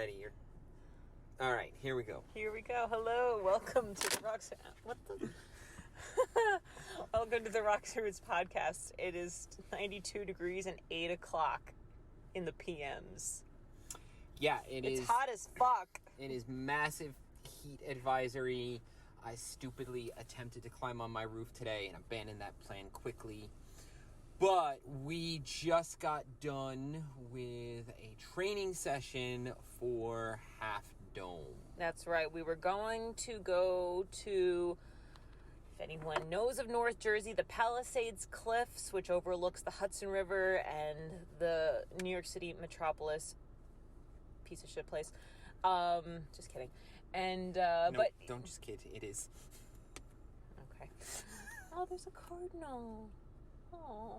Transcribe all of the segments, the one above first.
already. All right, here we go. Here we go. Hello, welcome to the Rocks. What the? Welcome to the Rocks Roots podcast. It is 92 degrees and 8 o'clock in the PMs. Yeah, it's hot as fuck. It is massive heat advisory. I stupidly attempted to climb on my roof today and abandoned that plan quickly. But we just got done with a training session for Half Dome. That's right. We were going to go to, if anyone knows of North Jersey, the Palisades Cliffs, which overlooks the Hudson River and the New York City metropolis. Piece of shit place. Just kidding. And no, but don't just kid. It is. Okay. Oh, there's a cardinal. Oh,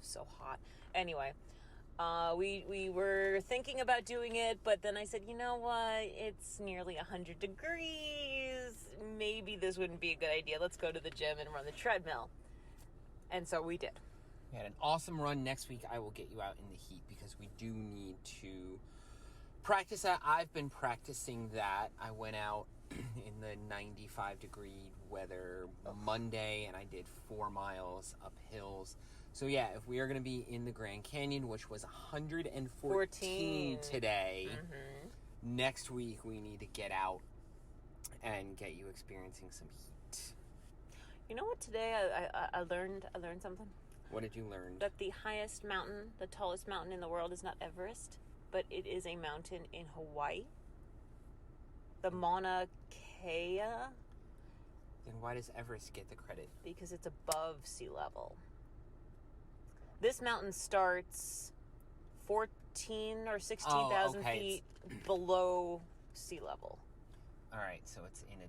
so hot. Anyway, we were thinking about doing it, but then I said, you know what? It's nearly 100 degrees. Maybe this wouldn't be a good idea. Let's go to the gym and run the treadmill. And so we did. We had an awesome run. Next week, I will get you out in the heat because we do need to practice that. I've been practicing that. I went out in the 95 degree weather Monday and I did 4 miles up hills. So yeah, if we are going to be in the Grand Canyon, which was 114 today, next week we need to get out and get you experiencing some heat. You know what? Today I learned something. What did you learn? That the highest mountain, the tallest mountain in the world is not Everest, but it is a mountain in Hawaii. The Mauna Kea. Then why does Everest get the credit? Because it's above sea level. This mountain starts 14 or 16,000 feet below sea level. All right, so it's in a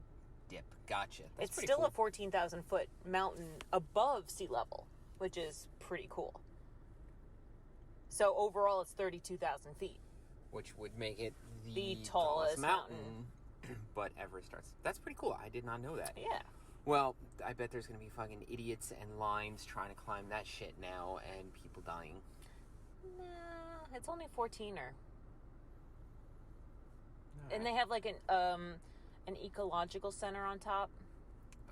dip. Gotcha. It's still a 14,000 foot mountain above sea level, which is pretty cool. So overall, it's 32,000 feet. Which would make it the tallest mountain. But Everest starts. That's pretty cool. I did not know that. Yeah. Well, I bet there's going to be fucking idiots and limes trying to climb that shit now and people dying. Nah, it's only 14er. Right. And they have like an ecological center on top.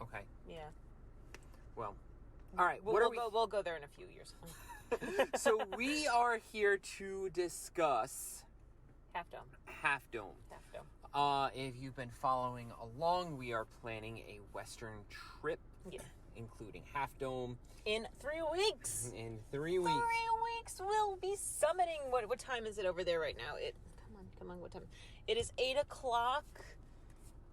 Okay. Yeah. Well, all right. We'll go there in a few years. So we are here to discuss Half Dome. Half Dome. Half Dome. If you've been following along, we are planning a Western trip, including Half Dome. In 3 weeks. In 3 weeks. 3 weeks we'll be summiting. What time is it over there right now? Come on, what time? It is 8 o'clock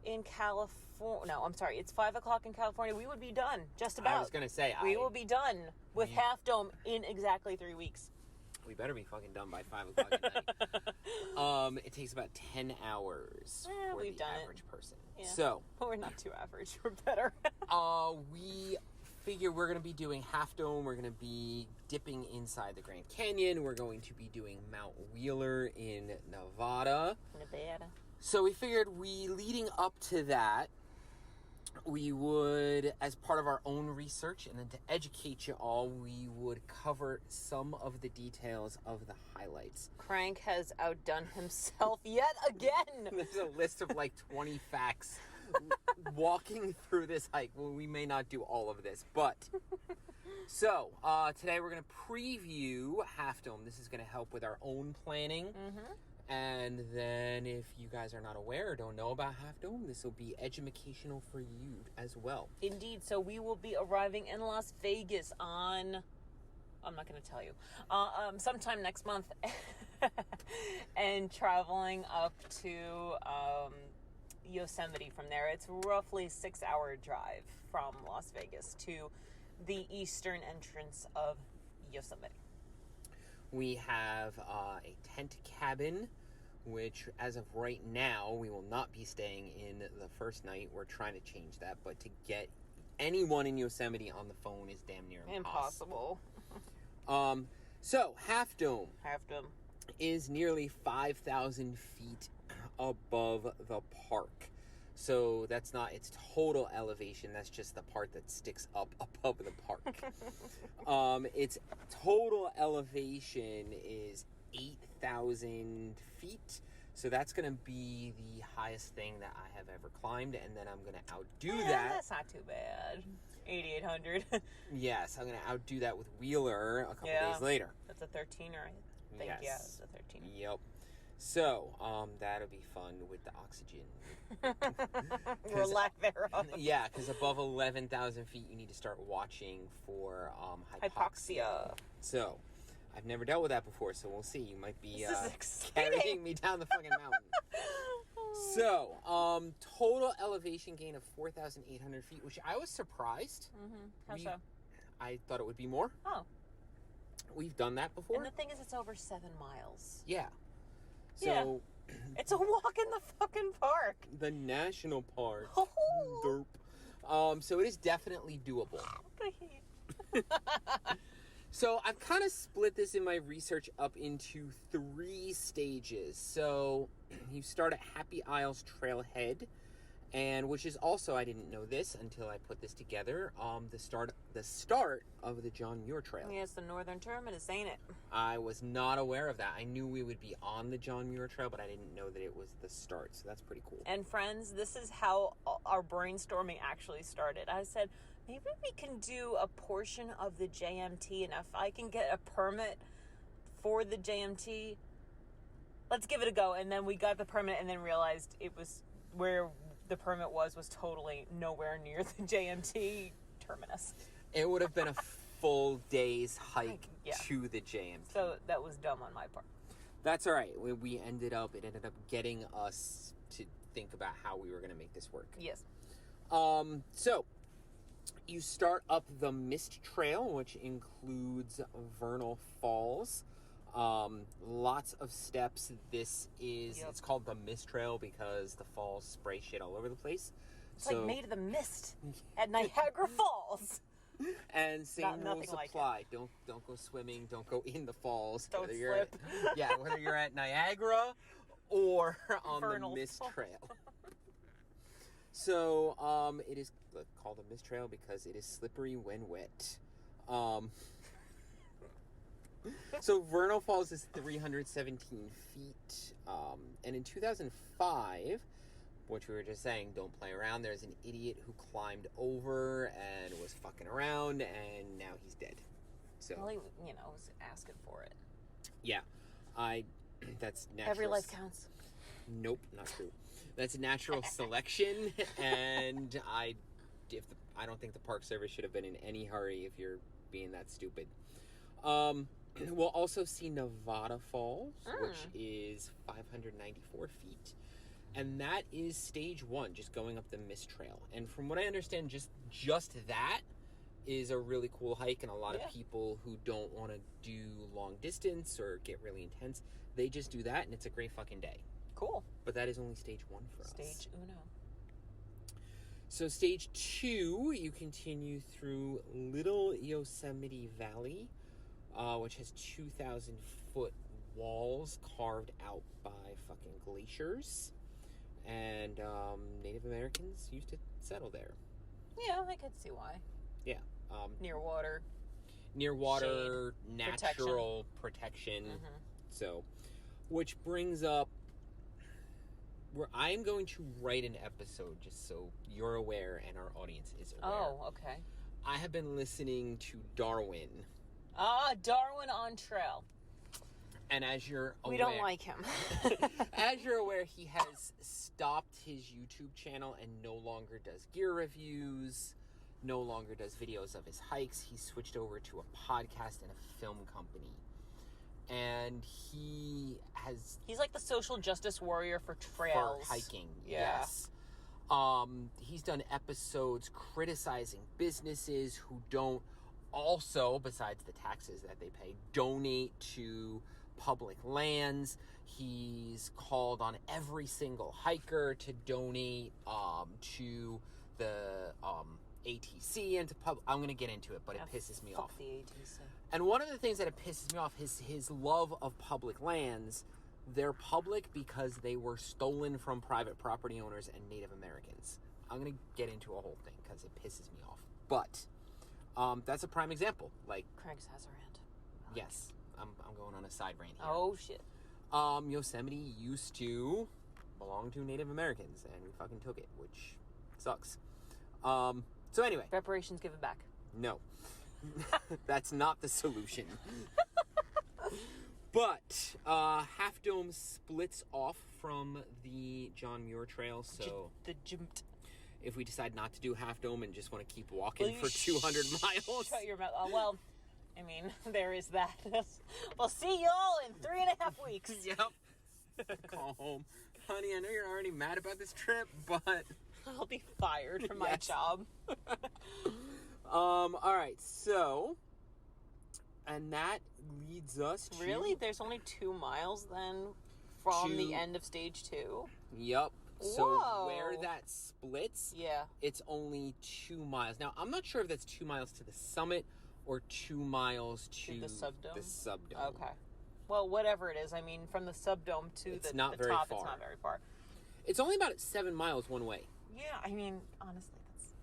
in California. No, I'm sorry. It's 5 o'clock in California. We would be done, just about. I was going to say. We will be done with Half Dome in exactly 3 weeks. We better be fucking done by 5 o'clock at night. It takes about 10 hours for the average person. Yeah. So. We're not too average. We're better. We figure we're going to be doing Half Dome. We're going to be dipping inside the Grand Canyon. We're going to be doing Mount Wheeler in Nevada. So we figured leading up to that, we would, as part of our own research and then to educate you all, we would cover some of the details of the highlights. Crank has outdone himself yet again. There's a list of like 20 facts walking through this hike. Well, we may not do all of this, but... So, today we're going to preview Half Dome. This is going to help with our own planning. And then if you guys are not aware or don't know about Half Dome, this will be educational for you as well. Indeed. So we will be arriving in Las Vegas on... I'm not going to tell you. Sometime next month. And traveling up to Yosemite from there. It's roughly a 6-hour drive from Las Vegas to the eastern entrance of Yosemite. We have a tent cabin, which as of right now, we will not be staying in the first night. We're trying to change that, but to get anyone in Yosemite on the phone is damn near impossible. So, Half Dome. Half Dome is nearly 5,000 feet above the park. So that's not its total elevation. That's just the part that sticks up above the park. Its total elevation is 8,000 feet. So that's going to be the highest thing that I have ever climbed, and then I'm going to outdo Yeah, that. that's not too bad. 8,800. Yes, I'm going to outdo that with Wheeler a couple days later. That's a 13er, I think. Yes. Yeah, it's a 13er. Yep. So, that'll be fun with the oxygen. Or lack thereof. Yeah, because above 11,000 feet, you need to start watching for hypoxia. So, I've never dealt with that before, so we'll see. You might be carrying me down the fucking mountain. So, total elevation gain of 4,800 feet, which I was surprised. How so? I thought it would be more. Oh. We've done that before. And the thing is, it's over 7 miles. Yeah. So, it's a walk in the fucking park. The national park. Oh. Derp. So it is definitely doable. So I've kind of split this in my research up into 3 stages. So you start at Happy Isles Trailhead, and which is also, I didn't know this until I put this together, the start of the John Muir Trail. Yeah, it's the northern terminus, ain't it? I was not aware of that. I knew we would be on the John Muir Trail, but I didn't know that it was the start, so that's pretty cool. And friends, this is how our brainstorming actually started. I said, maybe we can do a portion of the JMT, and if I can get a permit for the JMT, let's give it a go. And then we got the permit and then realized it was where the permit was totally nowhere near the JMT terminus. It would have been a full day's hike to the JMT. So that was dumb on my part. That's all right. It ended up getting us to think about how we were going to make this work. Yes. So you start up the Mist Trail, which includes Vernal Falls. Lots of steps. It's called the Mist Trail because the falls spray shit all over the place. It's like made of the mist at Niagara Falls. And same rules apply. Don't go swimming. Don't go in the falls. Don't slip. Whether you're at Niagara or on the Mist Trail. So it is called the Mist Trail because it is slippery when wet. So Vernal Falls is 317 feet. And in 2005, which we were just saying, don't play around, there's an idiot who climbed over and was fucking around, and now he's dead. So, well, he, was asking for it. Yeah. That's natural. Every life counts. Nope, not true. That's natural selection, and I don't think the Park Service should have been in any hurry if you're being that stupid. We'll also see Nevada Falls, which is 594 feet. And that is stage 1, just going up the Mist Trail. And from what I understand, just that is a really cool hike. And a lot of people who don't want to do long distance or get really intense, they just do that, and it's a great fucking day. Cool. But that is only stage 1 for us. Stage uno. So stage 2, you continue through Little Yosemite Valley, which has 2,000-foot walls carved out by fucking glaciers. And Native Americans used to settle there. Yeah, I could see why. Yeah. Near water. Shade, natural protection. Mm-hmm. So, which brings up where I am going to write an episode just so you're aware and our audience is aware. Oh, okay. I have been listening to Darwin. Darwin on Trail. And as you're aware... We don't like him. As you're aware, he has stopped his YouTube channel and no longer does gear reviews, no longer does videos of his hikes. He switched over to a podcast and a film company. And he's like the social justice warrior for trails. For hiking, yes. He's done episodes criticizing businesses who don't also, besides the taxes that they pay, donate to public lands. He's called on every single hiker to donate to the ATC and to I'm going to get into it, but it pisses me off. The ATC. And one of the things that it pisses me off is his love of public lands. They're public because they were stolen from private property owners and Native Americans. I'm going to get into a whole thing because it pisses me off. But that's a prime example. Like Craig Sazerand. Yes. I'm going on a side rant here. Oh, shit. Yosemite used to belong to Native Americans, and we fucking took it, which sucks. So anyway. Reparations given back. No. That's not the solution. But Half Dome splits off from the John Muir Trail, so The dreamt. if we decide not to do Half Dome and just want to keep walking for 200 miles. Shut your mouth. Well, I mean, there is that. We'll see y'all in 3.5 weeks. Yep. Call home. Honey, I know you're already mad about this trip, but I'll be fired from my job. all right, so, and that leads us to... Really? There's only 2 miles then from the end of stage 2? Yep. So Whoa. where that splits, Yeah. it's only 2 miles. Now, I'm not sure if that's 2 miles to the summit or 2 miles to the subdome? The subdome. Okay. Well, whatever it is. I mean, from the subdome to the top, it's not very far. It's only about 7 miles one way. Yeah, I mean, honestly, that's...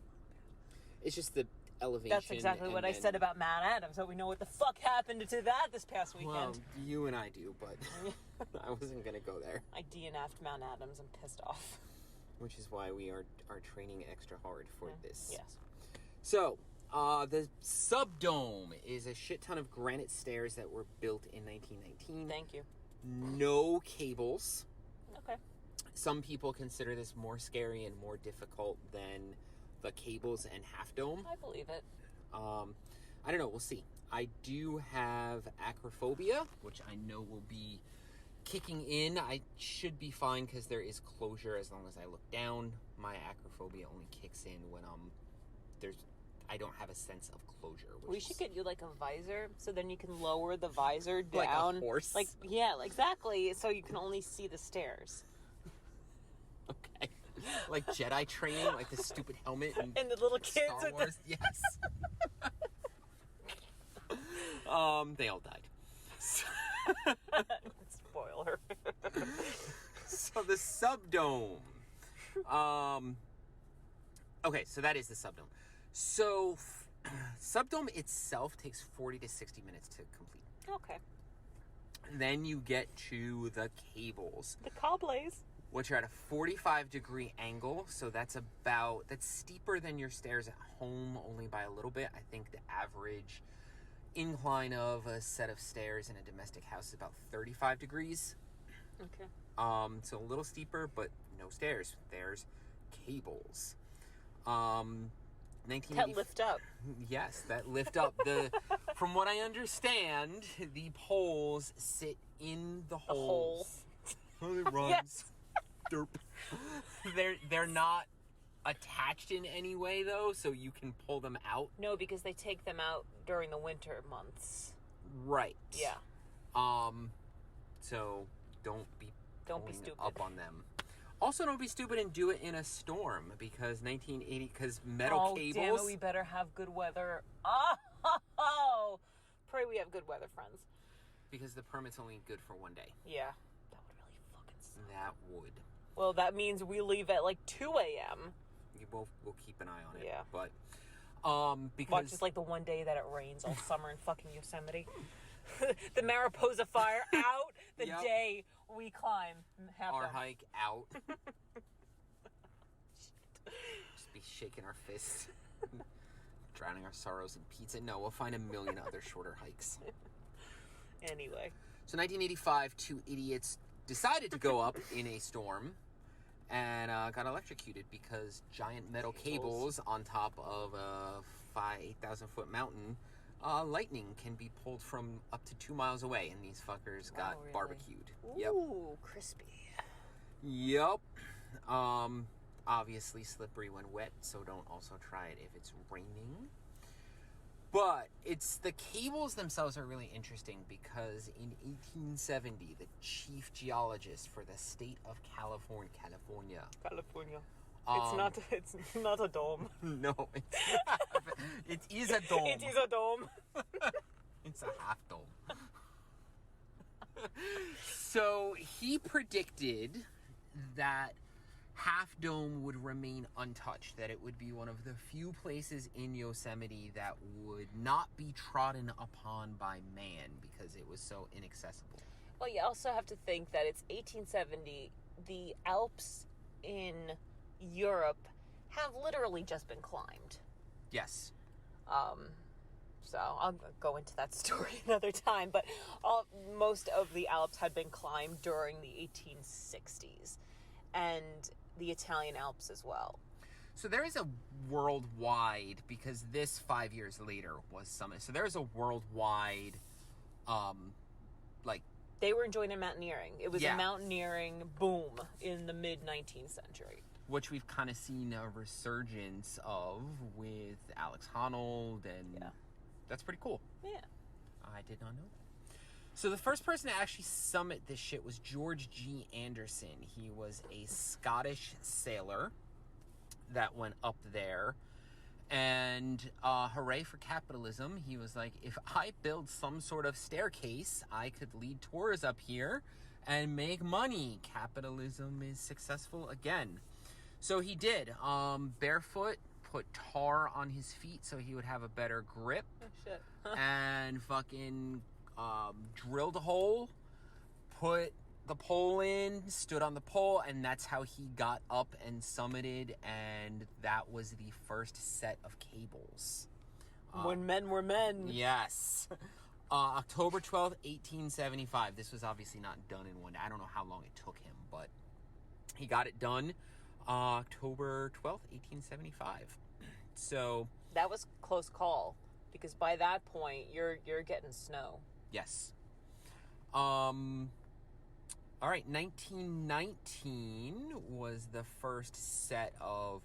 It's just the elevation. That's exactly what I said about Matt Adams. So we know what the fuck happened to that this past weekend. Well, you and I do, but I wasn't going to go there. I DNF'd Matt Adams. I'm pissed off. Which is why we are training extra hard for this. Yes. So, the subdome is a shit ton of granite stairs that were built in 1919. Thank you. No cables. Okay. Some people consider this more scary and more difficult than the cables and Half Dome. I believe it. I don't know. We'll see. I do have acrophobia, which I know will be kicking in. I should be fine because there is closure as long as I look down. My acrophobia only kicks in when I don't have a sense of closure. We should get you like a visor, so then you can lower the visor down. Like a horse? Yeah, exactly. So you can only see the stairs. Okay. Like Jedi training, like the stupid helmet and the little kids Star with Wars. Yes. They all died. Spoiler. So the subdome. Okay, so that is the subdome. So subdome itself takes 40 to 60 minutes to complete. Okay. Then you get to the cables, The cobbles. which are at a 45-degree angle. So that's steeper than your stairs at home, only by a little bit. I think the average incline of a set of stairs in a domestic house is about 35 degrees. Okay. So a little steeper, but no stairs. There's cables. 1980. That lift up. Yes, that lift up. From what I understand, the poles sit in the holes. It runs. Yes. Derp. They're not attached in any way though, so you can pull them out. No, because they take them out during the winter months. Right. Yeah. So don't be stupid up on them. Also, don't be stupid and do it in a storm because metal cables. Damn it, we better have good weather. Oh, pray we have good weather, friends. Because the permit's only good for one day. Yeah, that would really fucking suck. That would. Well, that means we leave at like 2 a.m. We'll keep an eye on it. Yeah. But because Watch just like the one day that it rains all summer in fucking Yosemite. The Mariposa fire out the day we climb our hike out. Just be shaking our fists, drowning our sorrows in pizza. No, we'll find a million other shorter hikes. Anyway. So 1985, 2 idiots decided to go up in a storm and got electrocuted because giant metal cables on top of a 8,000 foot mountain. Lightning can be pulled from up to 2 miles away, and these fuckers got really? barbecued. Ooh, crispy. Yep. Obviously slippery when wet, so don't also try it if it's raining. But the cables themselves are really interesting because in 1870, the chief geologist for the state of California. It's not a dome. No, it is a dome. It is a dome. It's a half dome. So he predicted that Half Dome would remain untouched, that it would be one of the few places in Yosemite that would not be trodden upon by man because it was so inaccessible. Well, you also have to think that it's 1870. The Alps in Europe have literally just been climbed. Yes. So I'll go into that story another time. But most of the Alps had been climbed during the 1860s, and the Italian Alps as well. So there is a worldwide, because this 5 years later was summit. So there is a worldwide, like, they were enjoying mountaineering. It was Yeah. a mountaineering boom in the mid-19th century. which we've kind of seen a resurgence of with Alex Honnold, and Yeah. that's pretty cool. Yeah. I did not know that. So the first person to actually summit this shit was George G. Anderson. He was a Scottish sailor that went up there. And hooray for capitalism. He was like, if I build some sort of staircase, I could lead tours up here and make money. Capitalism is successful again. So he did. Barefoot, put tar on his feet so he would have a better grip. Oh, shit. And fucking drilled a hole, put the pole in, stood on the pole, and that's how he got up and summited, and that was the first set of cables. When men were men. Yes. October 12th, 1875. This was obviously not done in one day. I don't know how long it took him, but he got it done October 12th, 1875. So That was close call, because by that point you're getting snow. yes. All right, 1919 was the first set of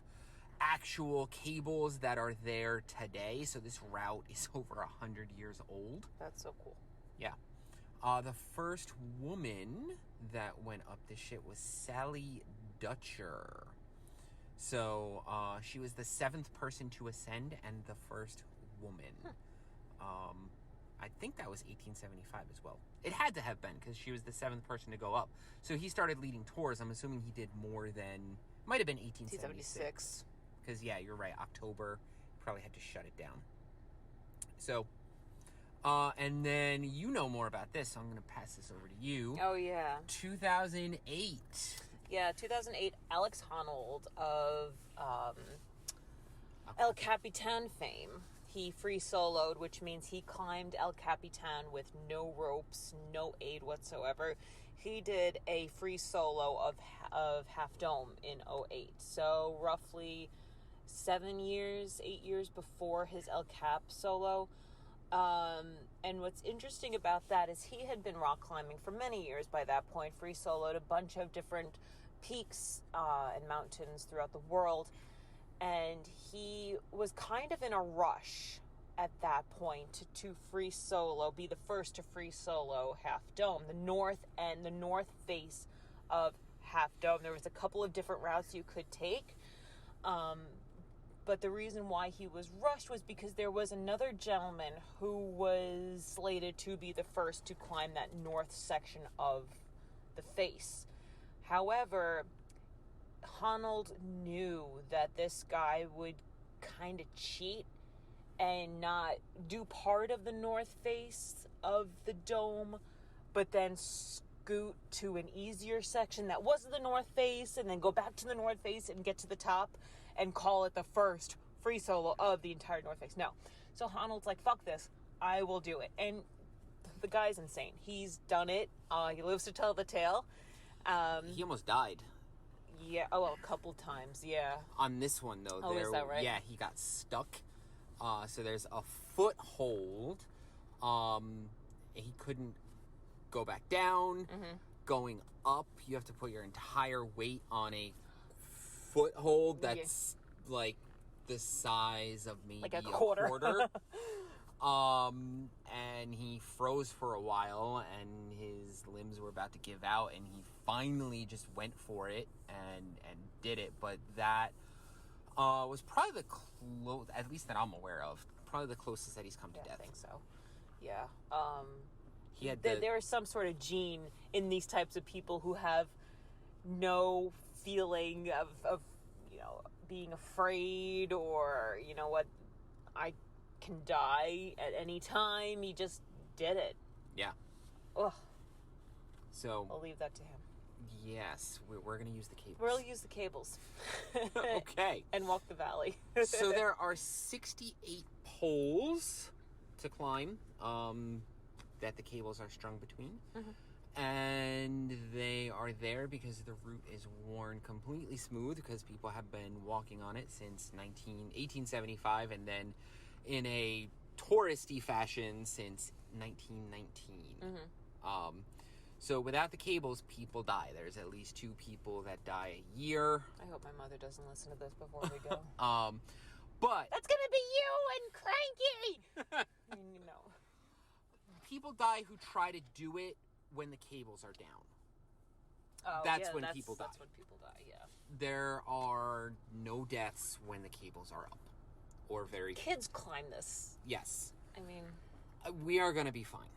actual cables that are there today. So this route is over 100 years old. That's so cool. Yeah. The first woman that went up this shit was Sally Dutcher. So she was the 7th person to ascend and the first woman. I think that was 1875 as well. It had to have been, because she was the 7th person to go up. So he started leading tours. I'm assuming he did more than... Might have been 1876. Because, yeah, you're right. October, probably had to shut it down. So, and then you know more about this, so I'm going to pass this over to you. Oh, yeah. 2008. Yeah, 2008, Alex Honnold of El Capitan fame. He free soloed, which means he climbed El Capitan with no ropes, no aid whatsoever. He did a free solo of Half Dome in 2008. So roughly 8 years before his El Cap solo. And what's interesting about that is he had been rock climbing for many years by that point. Free soloed a bunch of different peaks and mountains throughout the world. And he was kind of in a rush at that point to free solo, be the first to free solo Half Dome, the north and the north face of Half Dome. There was a couple of different routes you could take. But the reason why he was rushed was because there was another gentleman who was slated to be the first to climb that north section of the face. However, Honnold knew that this guy would kind of cheat and not do part of the north face of the dome, but then scoot to an easier section that was the north face and then go back to the north face and get to the top and call it the first free solo of the entire north face. No. So Honnold's like, fuck this. I will do it. And the guy's insane. He's done it. He lives to tell the tale. He almost died. Yeah, a couple times, yeah. On this one, though. Oh, is that right? Yeah, he got stuck. So there's a foothold. He couldn't go back down. Mm-hmm. Going up, you have to put your entire weight on a foothold that's like the size of maybe like a quarter. And he froze for a while, and his limbs were about to give out, and he finally just went for it and did it. But that was probably the at least that I'm aware of, probably the closest that he's come to death. I think so. Yeah. He had there is some sort of gene in these types of people who have no feeling of being afraid, or what, I can die at any time. He just did it. Yeah. Ugh. So I'll leave that to him. yes, we're going to use the cables. We'll use the cables. Okay. And walk the valley. So there are 68 poles to climb that the cables are strung between. Mm-hmm. And they are there because the route is worn completely smooth because people have been walking on it since 1875 and then in a touristy fashion since 1919. Mm-hmm. So without the cables, people die. There's at least 2 people that die a year. I hope my mother doesn't listen to this before we go. But that's gonna be you and Cranky. No. People die who try to do it when the cables are down. Oh, that's when people die. That's when people die. Yeah. There are no deaths when the cables are up, or very. Kids climb this. Yes. I mean, we are gonna be fine.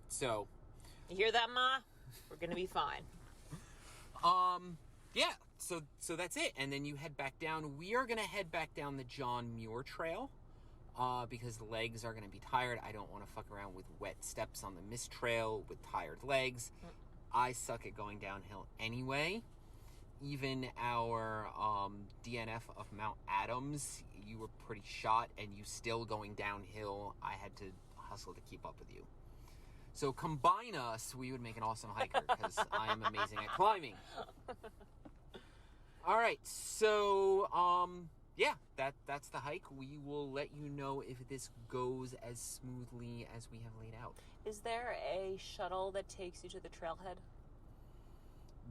So. You hear that, Ma? We're gonna be fine. Yeah. So that's it, and then you head back down. We are gonna head back down the John Muir Trail, because the legs are gonna be tired. I don't want to fuck around with wet steps on the mist trail with tired legs. I suck at going downhill anyway. Even our DNF of Mount Adams, you were pretty shot, and you still going downhill. I had to hustle to keep up with you. So combine us, we would make an awesome hiker because I am amazing at climbing. All right, so yeah, that's the hike. We will let you know if this goes as smoothly as we have laid out. Is there a shuttle that takes you to the trailhead?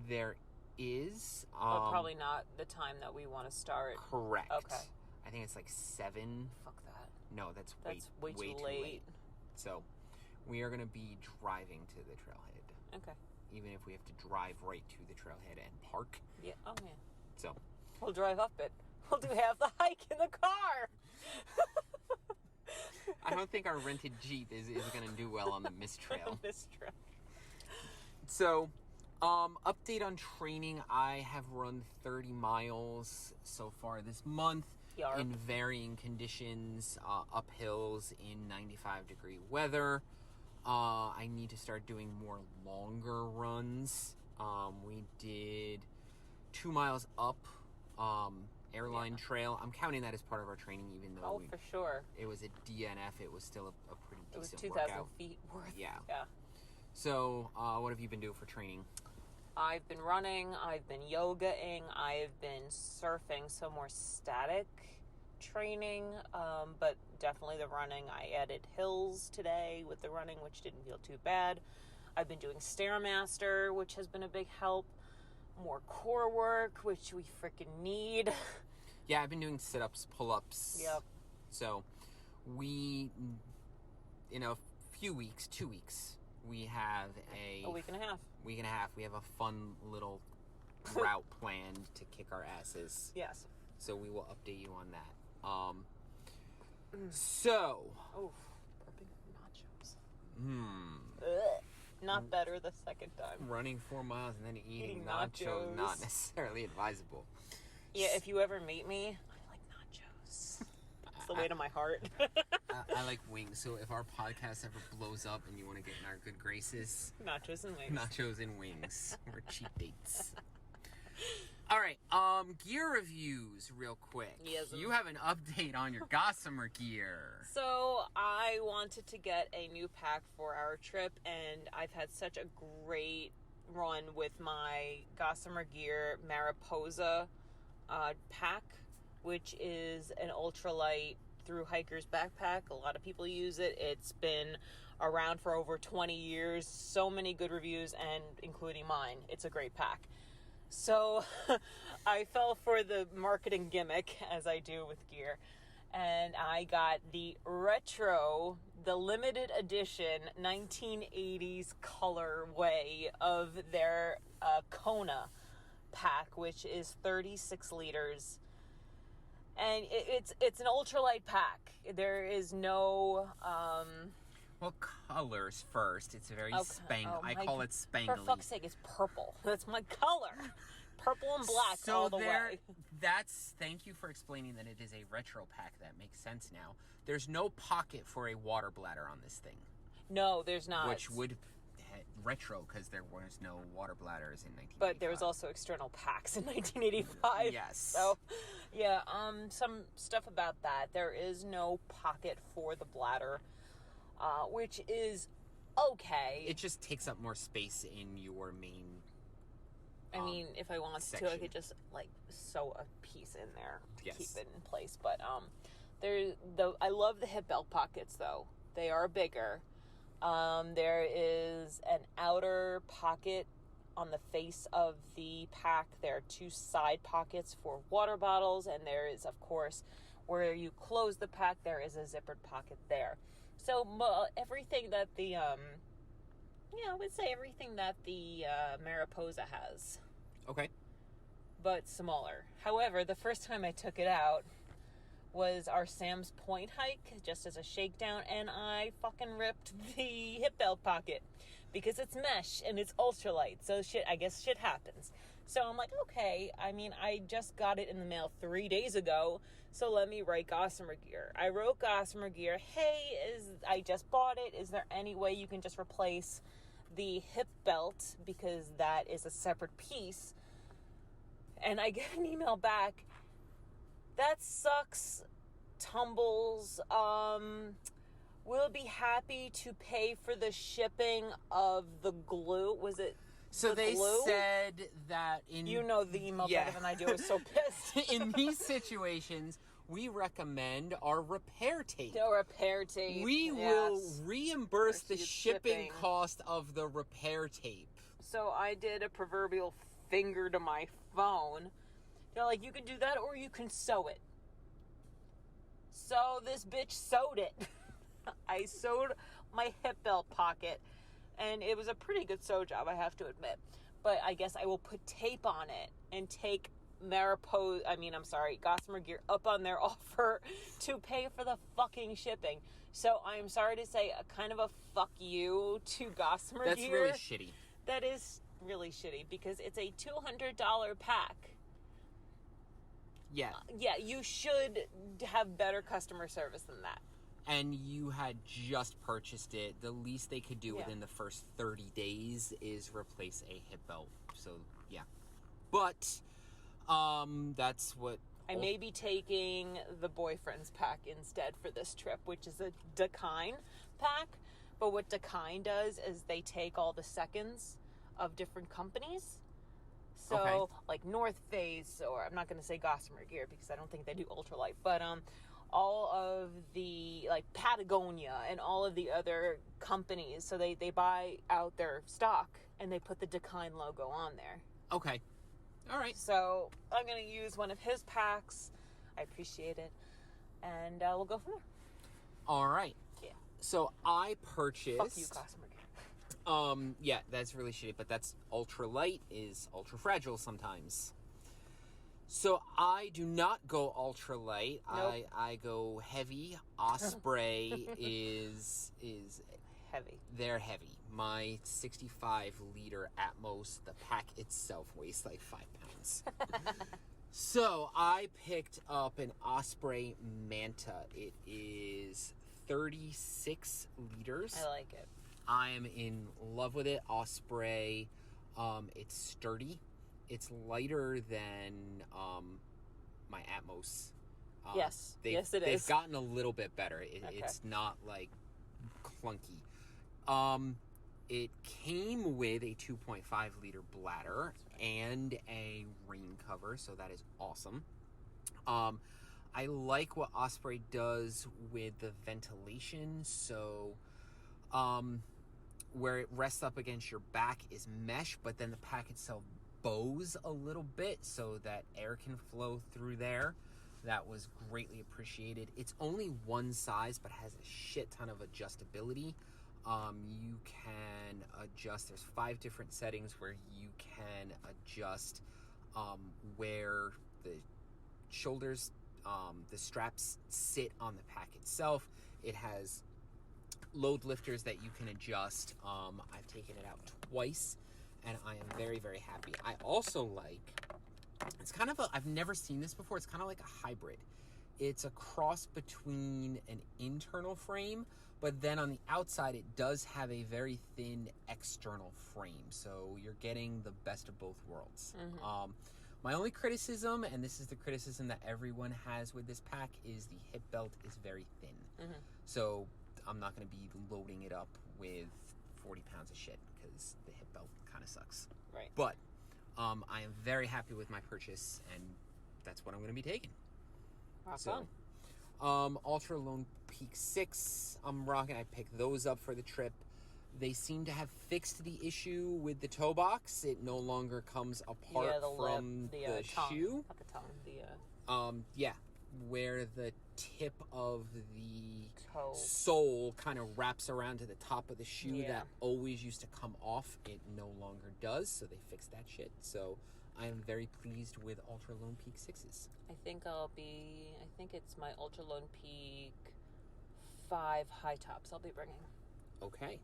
There is. But probably not the time that we want to start. Correct. Okay. I think it's like 7. Fuck that. No, that's way too late. So we are going to be driving to the trailhead. Okay. Even if we have to drive right to the trailhead and park. Yeah. Oh, yeah. So. We'll drive up it. We'll do half the hike in the car. I don't think our rented Jeep is going to do well on the mist trail. Mist trail. So, update on training. I have run 30 miles so far this month. In varying conditions, up hills in 95-degree weather. I need to start doing more longer runs. We did 2 miles up airline trail. I'm counting that as part of our training, even though for sure. It was a DNF. It was still a pretty decent workout. It was 2,000 workout. feet worth. Yeah. Yeah. So, what have you been doing for training? I've been running, I've been yogaing, I've been surfing, so more static training, but definitely the running. I added hills today with the running, which didn't feel too bad. I've been doing Stairmaster, which has been a big help. More core work, which we freaking need. Yeah, I've been doing sit-ups, pull-ups. Yep. So, we, in a few weeks, 2 weeks, we have a week and a half. We have a fun little route planned to kick our asses. Yes. So we will update you on that. So. Oh, burping nachos. Not better the second time. Running 4 miles and then eating nachos, not necessarily advisable. Yeah, if you ever meet me, I like nachos. It's the way to my heart. I like wings, so if our podcast ever blows up and you want to get in our good graces... Nachos and wings. Nachos and wings. We're cheap dates. All right, gear reviews real quick. Yes. You have an update on your Gossamer gear. So I wanted to get a new pack for our trip, and I've had such a great run with my Gossamer Gear Mariposa pack, which is an ultralight through hiker's backpack. A lot of people use it. It's been around for over 20 years. So many good reviews, and including mine. It's a great pack. So I fell for the marketing gimmick, as I do with gear, and I got the limited edition 1980s colorway of their Kona pack, which is 36 liters. And it's an ultralight pack. There is no... Well, colors first. It's very I call it spangly. For fuck's sake, it's purple. That's my color. Purple and black all the way. Thank you for explaining that it is a retro pack. That makes sense now. There's no pocket for a water bladder on this thing. No, there's not. Which would retro because there was no water bladders in 1985. But there was also external packs in 1985. Yes. So, yeah, some stuff about that. There is no pocket for the bladder, which is okay. It just takes up more space in your main. I mean, if I wanted to, I could just like sew a piece in there to keep it in place. But I love the hip belt pockets though. They are bigger. There is an outer pocket on the face of the pack. There are 2 side pockets for water bottles, and there is, of course, where you close the pack, there is a zippered pocket there. So everything that the I would say everything that the Mariposa has. Okay. But smaller. However, the first time I took it out was our Sam's Point hike, just as a shakedown, and I fucking ripped the hip belt pocket because it's mesh and it's ultralight. So I guess shit happens. So I'm like, okay, I mean, I just got it in the mail 3 days ago, so let me write Gossamer Gear. I wrote Gossamer Gear, hey, I just bought it. Is there any way you can just replace the hip belt because that is a separate piece? And I get an email back, that sucks, Tumbles. We'll be happy to pay for the shipping of the glue. Was it so they glue? Said that in... You know the email better than I do. I was so pissed. In these situations, we recommend our repair tape. The repair tape. We will reimburse the shipping cost of the repair tape. So I did a proverbial finger to my phone. They're like, you can do that or you can sew it. So this bitch sewed it. I sewed my hip belt pocket, and it was a pretty good sew job, I have to admit. But I guess I will put tape on it and take Gossamer Gear up on their offer to pay for the fucking shipping. So I'm sorry to say a kind of a fuck you to Gossamer Gear. That's really shitty. That is really shitty because it's a $200 pack. Yeah. Yeah, you should have better customer service than that. And you had just purchased it. The least they could do within the first 30 days is replace a hip belt. So, yeah. But, that's what... I may be taking the boyfriend's pack instead for this trip, which is a Dakine pack. But what Dakine does is they take all the seconds of different companies. So, like North Face, or I'm not going to say Gossamer Gear because I don't think they do ultralight, but all of the, like Patagonia and all of the other companies. So they buy out their stock and they put the Dakine logo on there. Okay. All right. So I'm going to use one of his packs. I appreciate it. And we'll go from there. All right. Yeah. So I purchased... Fuck you, Gossamer Gear. Yeah, that's really shitty, but that's ultralight is ultra fragile sometimes. So I do not go ultralight. Nope. I go heavy. Osprey is heavy. They're heavy. My 65 liter Atmos, the pack itself weighs like 5 pounds. So I picked up an Osprey Manta. It is 36 liters. I like it. I am in love with it. Osprey, it's sturdy. It's lighter than my Atmos. Yes, it is. They've gotten a little bit better. It's not like clunky. It came with a 2.5 liter bladder and a rain cover, so that is awesome. I like what Osprey does with the ventilation. So, where it rests up against your back is mesh, but then the pack itself bows a little bit so that air can flow through there. That was greatly appreciated. It's only one size, but has a shit ton of adjustability. You can adjust, there's 5 different settings where you can adjust where the shoulders, the straps sit on the pack itself. It has load lifters that you can adjust. I've taken it out twice, and I am very, very happy. I also like, it's kind of I've never seen this before. It's kind of like a hybrid. It's a cross between an internal frame, but then on the outside it does have a very thin external frame. So you're getting the best of both worlds. My only criticism, and this is the criticism that everyone has with this pack, is the hip belt is very thin. So I'm not going to be loading it up with 40 pounds of shit because the hip belt kind of sucks. Right. But I am very happy with my purchase, and that's what I'm going to be taking. Awesome. Ultra Lone Peak 6, I'm rocking. I picked those up for the trip. They seem to have fixed the issue with the toe box. It no longer comes apart from the tongue. shoe. Not the tongue, yeah, where the tip of the toe sole kind of wraps around to the top of the shoe. Yeah. That always used to come off. It no longer does, so they fixed that shit. So I am very pleased with Ultra Lone Peak 6s. I think it's my Ultra Lone Peak 5 high tops I'll be bringing. Okay.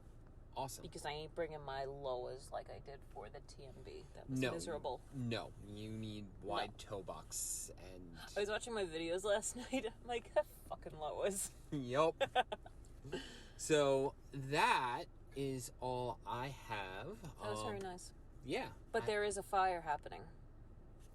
Awesome. Because I ain't bringing my lowas like I did for the TMB. That was miserable. No, you need wide toe box. And I was watching my videos last night. I'm like, fucking lowas. Yup. So that is all I have. That was very nice. Yeah. But there is a fire happening.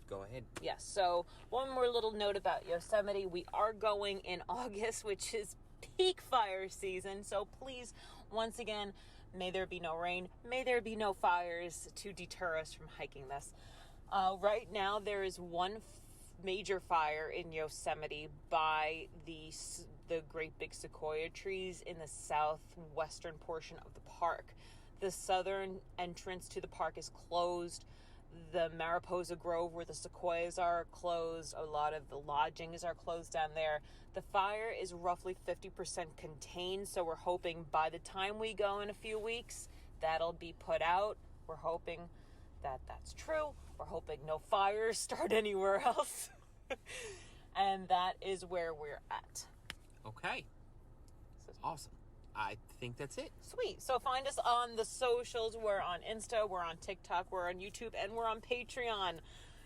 Go ahead. Yes. So one more little note about Yosemite. We are going in August, which is peak fire season. So please, once again, may there be no rain. May there be no fires to deter us from hiking this. Right now, there is one major fire in Yosemite by the great big sequoia trees in the southwestern portion of the park. The southern entrance to the park is closed. The Mariposa Grove, where the sequoias are, closed. A lot of the lodgings are closed down there. The fire is roughly 50% contained, so we're hoping by the time we go in a few weeks, that'll be put out. We're hoping that that's true. We're hoping no fires start anywhere else. And that is where we're at. Okay. Awesome. I think that's it. Sweet. So find us on the socials. We're on Insta, we're on TikTok, we're on YouTube, and we're on Patreon.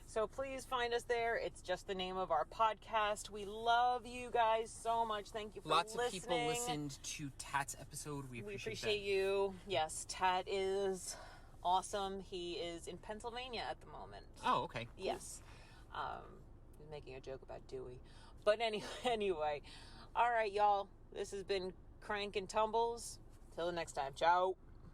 So please find us there. It's just the name of our podcast. We love you guys so much. Thank you for listening. Lots of people listened to Tat's episode. We appreciate you. Yes, Tat is awesome. He is in Pennsylvania at the moment. Oh, okay. Cool. Yes. He's making a joke about Dewey. But anyway. All right, y'all. This has been Crank and Tumbles. Till the next time. Ciao.